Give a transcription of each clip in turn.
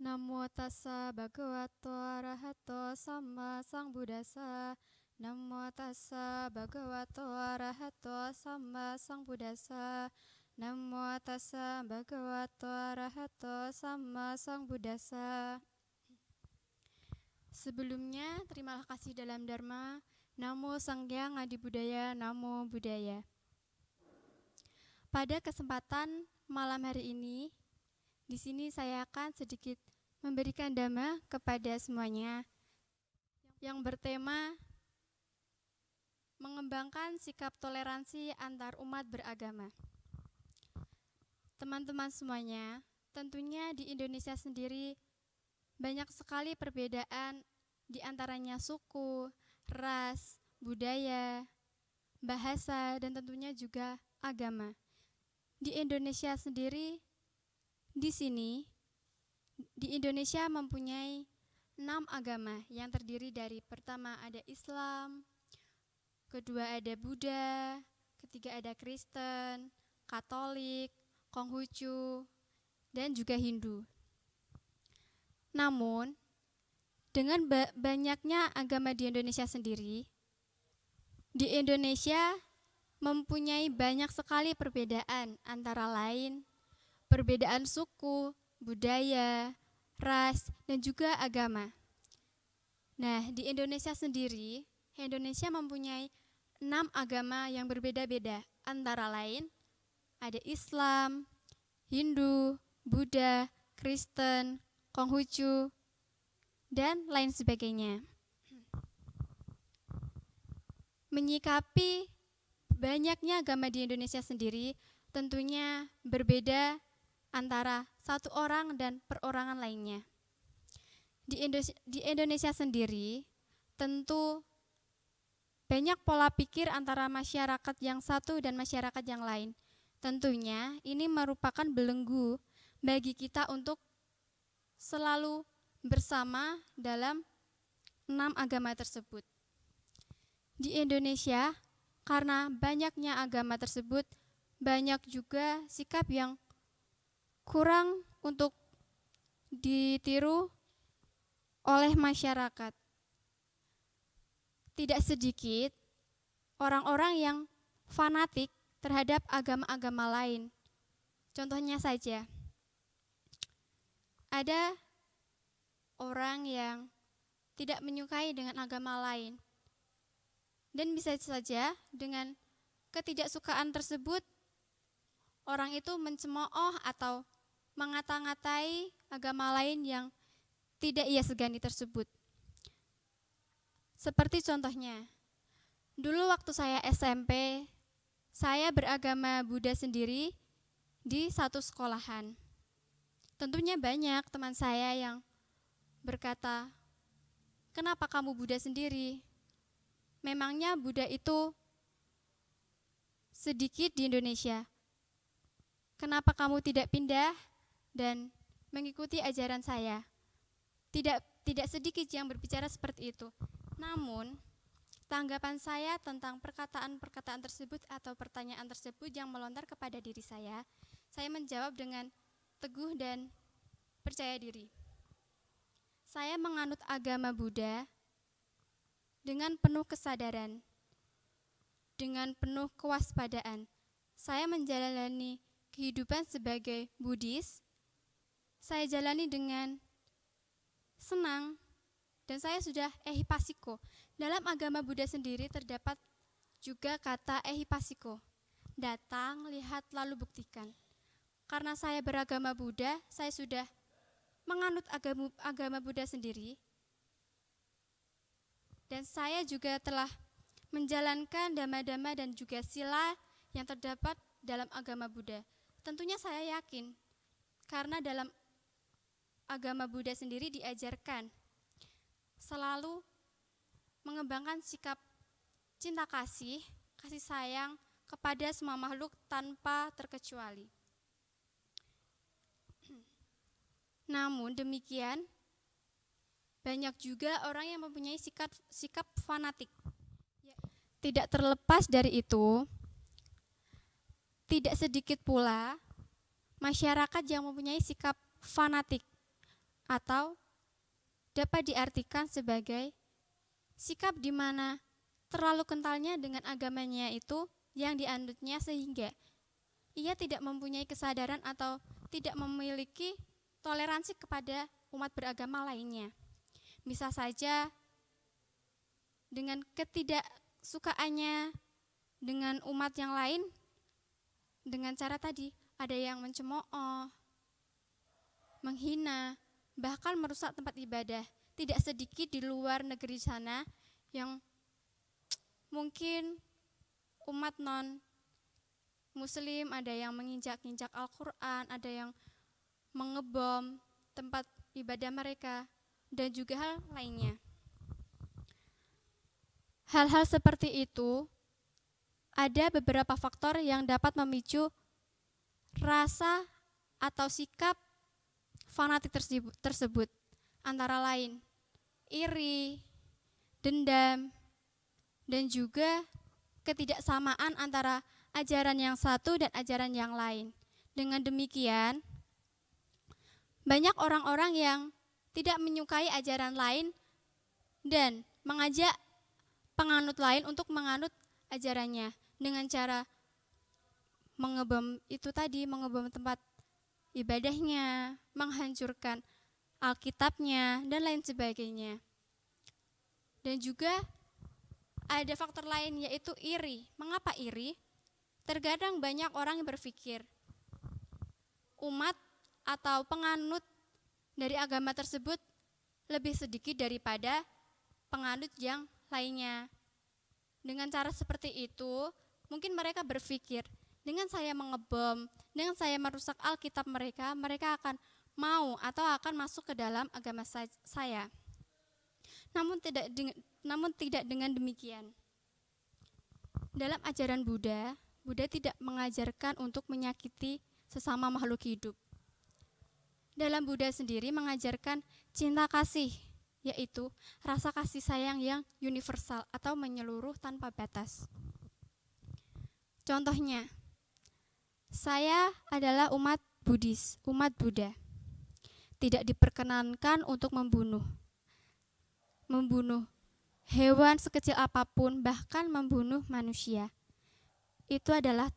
Namo tassa bhagavato arahato sama sambuddhassa. Namo tassa bhagavato arahato sama sambuddhassa. Namo tassa bhagavato arahato sama sambuddhassa. Sebelumnya, terimalah kasih dalam Dharma. Namo Sanghyang Adi Budaya, Namo Buddhaya. Pada kesempatan malam hari ini, di sini saya akan sedikit memberikan dhamma kepada semuanya yang bertema mengembangkan sikap toleransi antar umat beragama. Teman-teman semuanya, tentunya di Indonesia sendiri banyak sekali perbedaan di antaranya suku, ras, budaya, bahasa, dan tentunya juga agama. Di Indonesia sendiri, di Indonesia mempunyai 6 agama yang terdiri dari pertama ada Islam, kedua ada Buddha, ketiga ada Kristen, Katolik, Konghucu, dan juga Hindu. Namun, dengan banyaknya agama di Indonesia sendiri, di Indonesia mempunyai banyak sekali perbedaan, antara lain perbedaan suku, budaya, ras, dan juga agama. Nah, di Indonesia sendiri, Indonesia mempunyai 6 agama yang berbeda-beda, antara lain ada Islam, Hindu, Buddha, Kristen, Konghucu, dan lain sebagainya. Menyikapi banyaknya agama di Indonesia sendiri, tentunya berbeda antara satu orang dan perorangan lainnya. Di Indonesia sendiri, tentu banyak pola pikir antara masyarakat yang satu dan masyarakat yang lain. Tentunya ini merupakan belenggu bagi kita untuk selalu bersama dalam 6 agama tersebut. Di Indonesia, karena banyaknya agama tersebut, banyak juga sikap yang kurang untuk ditiru oleh masyarakat. Tidak sedikit orang-orang yang fanatik terhadap agama-agama lain. Contohnya saja, ada orang yang tidak menyukai dengan agama lain, dan bisa saja dengan ketidaksukaan tersebut orang itu mencemooh atau mengata-ngatai agama lain yang tidak ia segani tersebut. Seperti contohnya, dulu waktu saya SMP, saya beragama Buddha sendiri di satu sekolahan. Tentunya banyak teman saya yang berkata, "Kenapa kamu Buddha sendiri? Memangnya Buddha itu sedikit di Indonesia. Kenapa kamu tidak pindah dan mengikuti ajaran saya?" Tidak sedikit yang berbicara seperti itu. Namun, tanggapan saya tentang perkataan-perkataan tersebut atau pertanyaan tersebut yang melontar kepada diri saya menjawab dengan teguh dan percaya diri. Saya menganut agama Buddha dengan penuh kesadaran, dengan penuh kewaspadaan. Saya menjalani kehidupan sebagai Buddhis, saya jalani dengan senang, dan saya sudah ehipasiko. Dalam agama Buddha sendiri terdapat juga kata ehipasiko, datang, lihat, lalu buktikan. Karena saya beragama Buddha, saya sudah menganut agama Buddha sendiri, dan saya juga telah menjalankan dhamma-dhamma dan juga sila yang terdapat dalam agama Buddha. Tentunya saya yakin, karena dalam agama Buddha sendiri diajarkan selalu mengembangkan sikap cinta kasih sayang kepada semua makhluk tanpa terkecuali. Namun demikian, banyak juga orang yang mempunyai sikap fanatik. Tidak terlepas dari itu, tidak sedikit pula masyarakat yang mempunyai sikap fanatik atau dapat diartikan sebagai sikap di mana terlalu kentalnya dengan agamanya itu yang dianutnya sehingga ia tidak mempunyai kesadaran atau tidak memiliki toleransi kepada umat beragama lainnya. Bisa saja dengan ketidaksukaannya dengan umat yang lain dengan cara tadi ada yang mencemooh, menghina, bahkan merusak tempat ibadah. Tidak sedikit di luar negeri sana yang mungkin umat non muslim ada yang menginjak-injak Al-Quran, ada yang mengebom tempat ibadah mereka, dan juga hal lainnya. Hal-hal seperti itu ada beberapa faktor yang dapat memicu rasa atau sikap fanatik tersebut, antara lain iri, dendam, dan juga ketidaksamaan antara ajaran yang satu dan ajaran yang lain. Dengan demikian, banyak orang-orang yang tidak menyukai ajaran lain dan mengajak penganut lain untuk menganut ajarannya dengan cara mengebom itu tadi, mengebom tempat ibadahnya, menghancurkan Alkitabnya, dan lain sebagainya. Dan juga ada faktor lain yaitu iri. Mengapa iri? Terkadang banyak orang yang berpikir umat atau penganut dari agama tersebut lebih sedikit daripada penganut yang lainnya. Dengan cara seperti itu, mungkin mereka berpikir, dengan saya mengebom, dengan saya merusak Alkitab mereka, mereka akan mau atau akan masuk ke dalam agama saya. Namun tidak dengan demikian. Dalam ajaran Buddha, Buddha tidak mengajarkan untuk menyakiti sesama makhluk hidup. Dalam Buddha sendiri mengajarkan cinta kasih, yaitu rasa kasih sayang yang universal atau menyeluruh tanpa batas. Contohnya, saya adalah umat Buddhis, umat Buddha. Tidak diperkenankan untuk membunuh hewan sekecil apapun, bahkan membunuh manusia. Itu adalah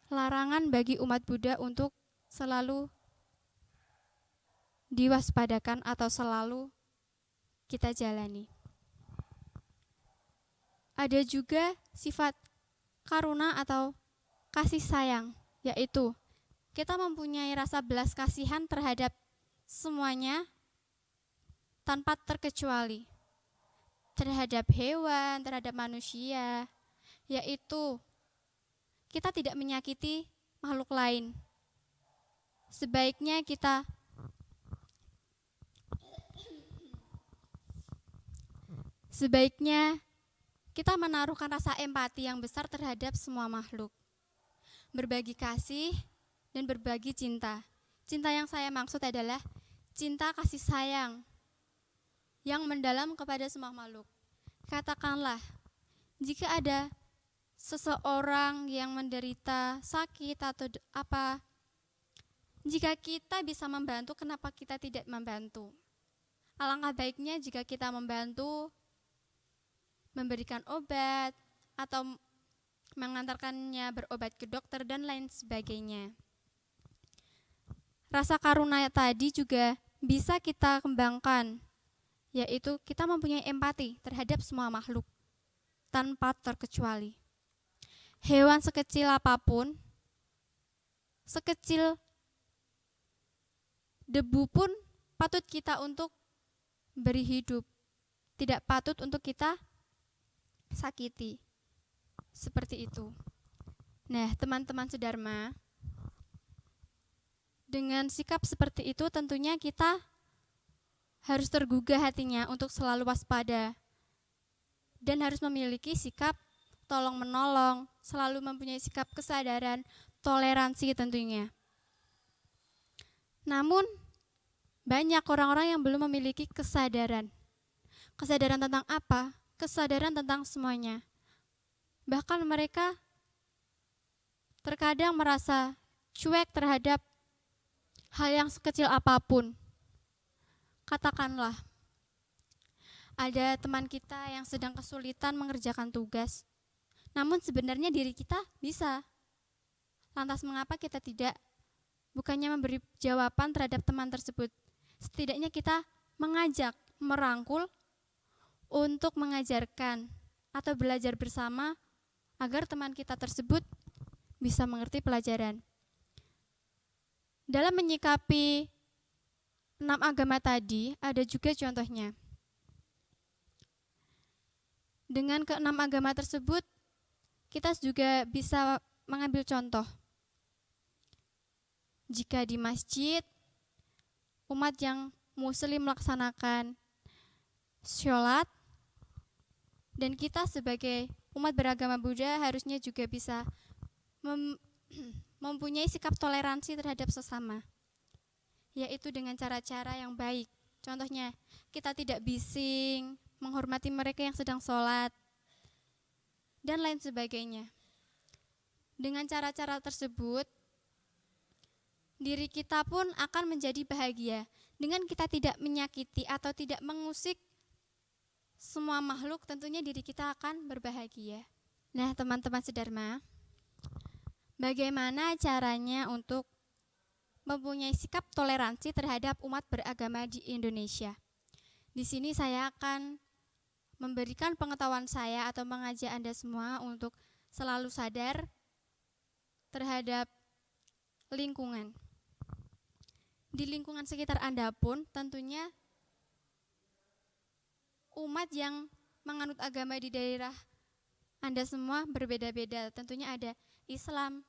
larangan bagi umat Buddha untuk selalu diwaspadakan atau selalu kita jalani. Ada juga sifat karuna atau kasih sayang, yaitu kita mempunyai rasa belas kasihan terhadap semuanya tanpa terkecuali, terhadap hewan, terhadap manusia, yaitu kita tidak menyakiti makhluk lain. Sebaiknya kita menaruhkan rasa empati yang besar terhadap semua makhluk. Berbagi kasih dan berbagi cinta. Cinta yang saya maksud adalah cinta kasih sayang yang mendalam kepada semua makhluk. Katakanlah, jika ada seseorang yang menderita sakit atau apa, jika kita bisa membantu, kenapa kita tidak membantu? Alangkah baiknya jika kita membantu, memberikan obat atau mengantarkannya berobat ke dokter dan lain sebagainya. Rasa karunia tadi juga bisa kita kembangkan, yaitu kita mempunyai empati terhadap semua makhluk tanpa terkecuali. Hewan sekecil apapun, sekecil debu pun patut kita untuk beri hidup, tidak patut untuk kita sakiti. Seperti itu. Nah, teman-teman Sudharma, dengan sikap seperti itu tentunya kita harus tergugah hatinya untuk selalu waspada dan harus memiliki sikap tolong-menolong, selalu mempunyai sikap kesadaran, toleransi tentunya. Namun, banyak orang-orang yang belum memiliki kesadaran. Kesadaran tentang apa? Kesadaran tentang semuanya. Bahkan mereka terkadang merasa cuek terhadap hal yang sekecil apapun. Katakanlah ada teman kita yang sedang kesulitan mengerjakan tugas, namun sebenarnya diri kita bisa. Lantas mengapa kita tidak? Bukannya memberi jawaban terhadap teman tersebut, setidaknya kita mengajak, merangkul untuk mengajarkan atau belajar bersama agar teman kita tersebut bisa mengerti pelajaran. Dalam menyikapi 6 agama tadi, ada juga contohnya. Dengan ke-6 agama tersebut, kita juga bisa mengambil contoh. Jika di masjid, umat yang muslim melaksanakan sholat, dan kita sebagai umat beragama Buddha harusnya juga bisa mempunyai sikap toleransi terhadap sesama, yaitu dengan cara-cara yang baik. Contohnya, kita tidak bising, menghormati mereka yang sedang sholat, dan lain sebagainya. Dengan cara-cara tersebut, diri kita pun akan menjadi bahagia. Dengan kita tidak menyakiti atau tidak mengusik semua makhluk, tentunya diri kita akan berbahagia. Nah, teman-teman sedharma, bagaimana caranya untuk mempunyai sikap toleransi terhadap umat beragama di Indonesia? Di sini saya akan memberikan pengetahuan saya atau mengajak Anda semua untuk selalu sadar terhadap lingkungan. Di lingkungan sekitar Anda pun tentunya umat yang menganut agama di daerah Anda semua berbeda-beda. Tentunya ada Islam,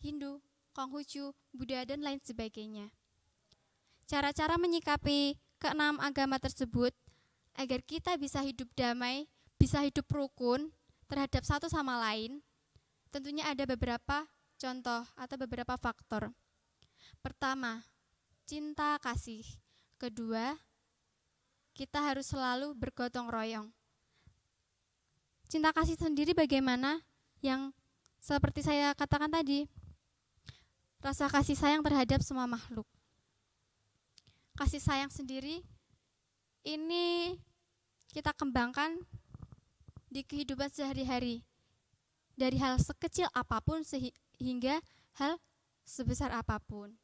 Hindu, Konghucu, Buddha, dan lain sebagainya. Cara-cara menyikapi ke-6 agama tersebut agar kita bisa hidup damai, bisa hidup rukun terhadap satu sama lain, tentunya ada beberapa contoh atau beberapa faktor. Pertama, cinta kasih. Kedua, kita harus selalu bergotong royong. Cinta kasih sendiri bagaimana? Yang seperti saya katakan tadi, rasa kasih sayang terhadap semua makhluk. Kasih sayang sendiri ini kita kembangkan di kehidupan sehari-hari, dari hal sekecil apapun hingga hal sebesar apapun.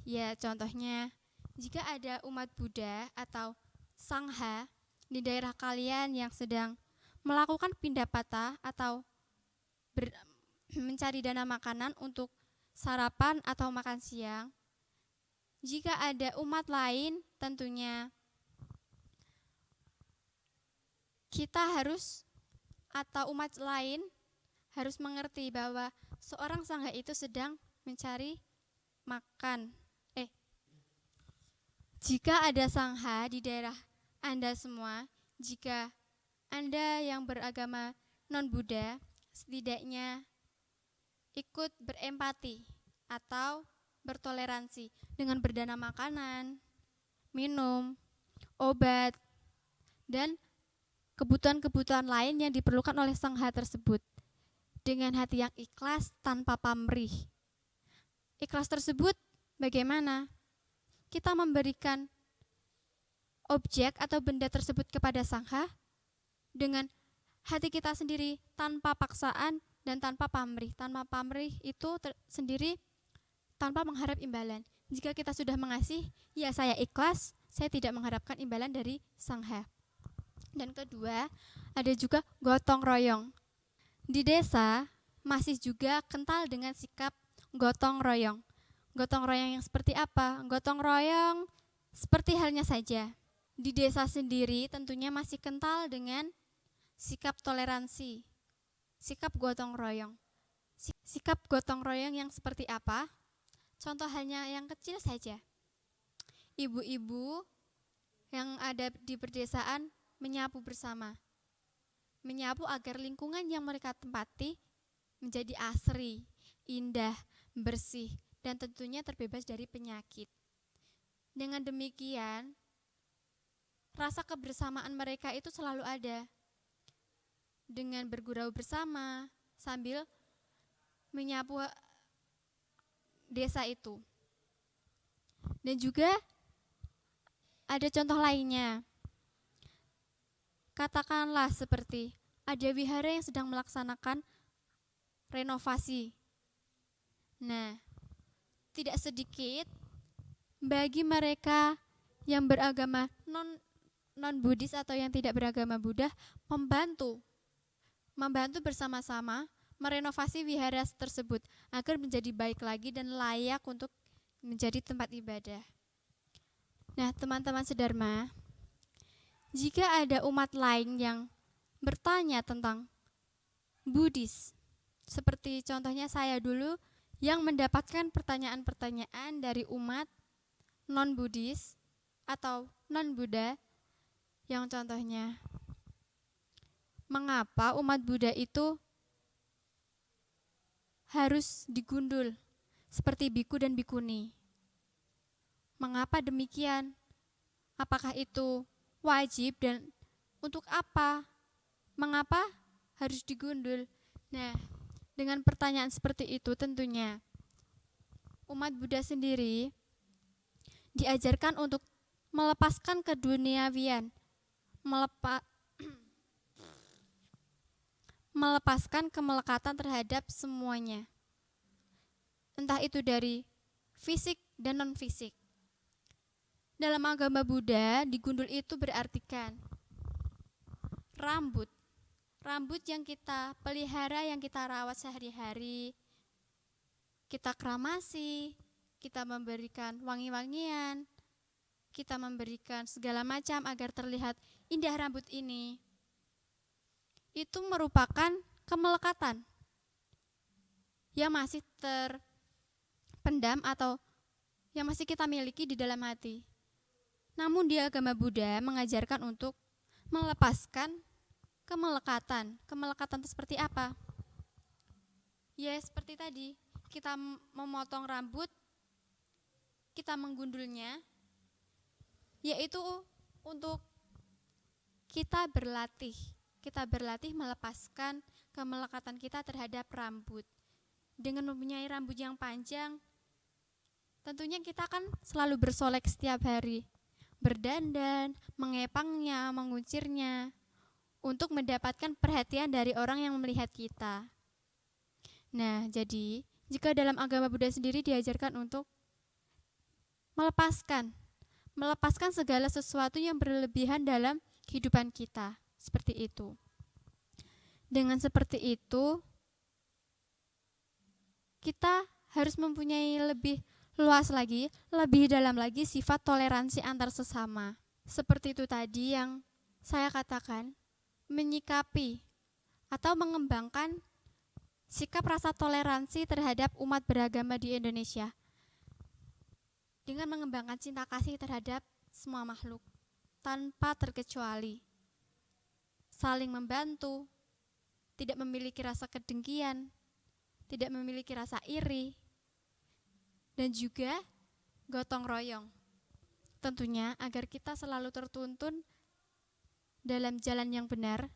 Ya, contohnya, jika ada umat Buddha atau Sangha di daerah kalian yang sedang melakukan pindah patah atau mencari dana makanan untuk sarapan atau makan siang, jika ada umat lain, tentunya kita harus atau umat lain harus mengerti bahwa seorang sangha itu sedang mencari makan. Jika ada sangha di daerah Anda semua, jika Anda yang beragama non-Buddha, setidaknya ikut berempati atau bertoleransi dengan berdana makanan, minum, obat, dan kebutuhan-kebutuhan lain yang diperlukan oleh sangha tersebut dengan hati yang ikhlas tanpa pamrih. Ikhlas tersebut bagaimana? Kita memberikan objek atau benda tersebut kepada sangha dengan hati kita sendiri tanpa paksaan dan tanpa pamrih. Tanpa pamrih itu sendiri tanpa mengharap imbalan. Jika kita sudah mengasihi, ya saya ikhlas, saya tidak mengharapkan imbalan dari sangha. Dan kedua, ada juga gotong royong. Di desa masih juga kental dengan sikap gotong royong. Gotong royong yang seperti apa? Gotong royong seperti halnya saja. Di desa sendiri tentunya masih kental dengan sikap toleransi, sikap gotong royong. Sikap gotong royong yang seperti apa? Contoh halnya yang kecil saja. Ibu-ibu yang ada di perdesaan menyapu bersama. Menyapu agar lingkungan yang mereka tempati menjadi asri, indah, bersih, dan tentunya terbebas dari penyakit. Dengan demikian, rasa kebersamaan mereka itu selalu ada. Dengan bergurau bersama sambil menyapu desa itu. Dan juga ada contoh lainnya. Katakanlah seperti ada wihara yang sedang melaksanakan renovasi. Nah, tidak sedikit bagi mereka yang beragama non-Buddhis atau yang tidak beragama Buddha membantu bersama-sama merenovasi wihara tersebut agar menjadi baik lagi dan layak untuk menjadi tempat ibadah. Nah, teman-teman sedharma, jika ada umat lain yang bertanya tentang Buddhis, seperti contohnya saya dulu yang mendapatkan pertanyaan-pertanyaan dari umat non-Buddhis atau non-Buddha, yang contohnya, mengapa umat Buddha itu harus digundul seperti biku dan bikuni? Mengapa demikian? Apakah itu wajib dan untuk apa? Mengapa harus digundul? Nah, dengan pertanyaan seperti itu tentunya umat Buddha sendiri diajarkan untuk melepaskan keduniawian, melepaskan kemelekatan terhadap semuanya. Entah itu dari fisik dan non-fisik. Dalam agama Buddha, digundul itu berartikan rambut yang kita pelihara, yang kita rawat sehari-hari, kita keramasi, kita memberikan wangi-wangian, kita memberikan segala macam agar terlihat indah rambut ini. Itu merupakan kemelekatan yang masih terpendam atau yang masih kita miliki di dalam hati. Namun di agama Buddha mengajarkan untuk melepaskan kemelekatan. Kemelekatan itu seperti apa? Ya seperti tadi, kita memotong rambut, kita menggundulnya, yaitu untuk kita berlatih melepaskan kemelekatan kita terhadap rambut. Dengan mempunyai rambut yang panjang, tentunya kita akan selalu bersolek setiap hari, berdandan, mengepangnya, menguncirnya, untuk mendapatkan perhatian dari orang yang melihat kita. Nah, jadi jika dalam agama Buddha sendiri diajarkan untuk melepaskan segala sesuatu yang berlebihan dalam kehidupan kita, seperti itu. Dengan seperti itu, kita harus mempunyai lebih luas lagi, lebih dalam lagi sifat toleransi antar sesama. Seperti itu tadi yang saya katakan, menyikapi atau mengembangkan sikap rasa toleransi terhadap umat beragama di Indonesia dengan mengembangkan cinta kasih terhadap semua makhluk tanpa terkecuali, saling membantu, tidak memiliki rasa kedengkian, tidak memiliki rasa iri, dan juga gotong royong. Tentunya agar kita selalu tertuntun dalam jalan yang benar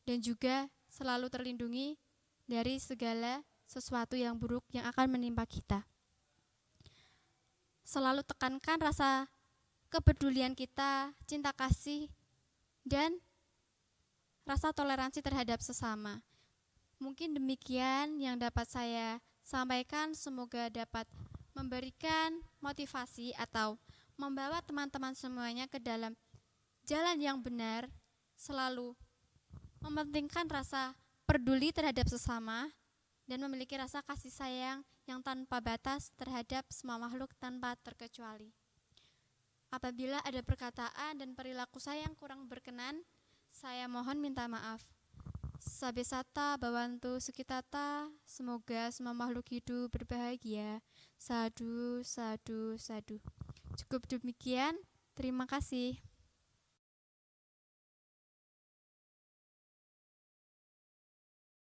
dan juga selalu terlindungi dari segala sesuatu yang buruk yang akan menimpa kita. Selalu tekankan rasa kepedulian kita, cinta kasih, dan rasa toleransi terhadap sesama. Mungkin demikian yang dapat saya sampaikan, semoga dapat memberikan motivasi atau membawa teman-teman semuanya ke dalam jalan yang benar, selalu mementingkan rasa peduli terhadap sesama dan memiliki rasa kasih sayang yang tanpa batas terhadap semua makhluk tanpa terkecuali. Apabila ada perkataan dan perilaku saya yang kurang berkenan, saya mohon minta maaf. Sabesata Bawantu Sukitata, semoga semua makhluk hidup berbahagia. Sadu, sadu, sadu. Cukup demikian, terima kasih.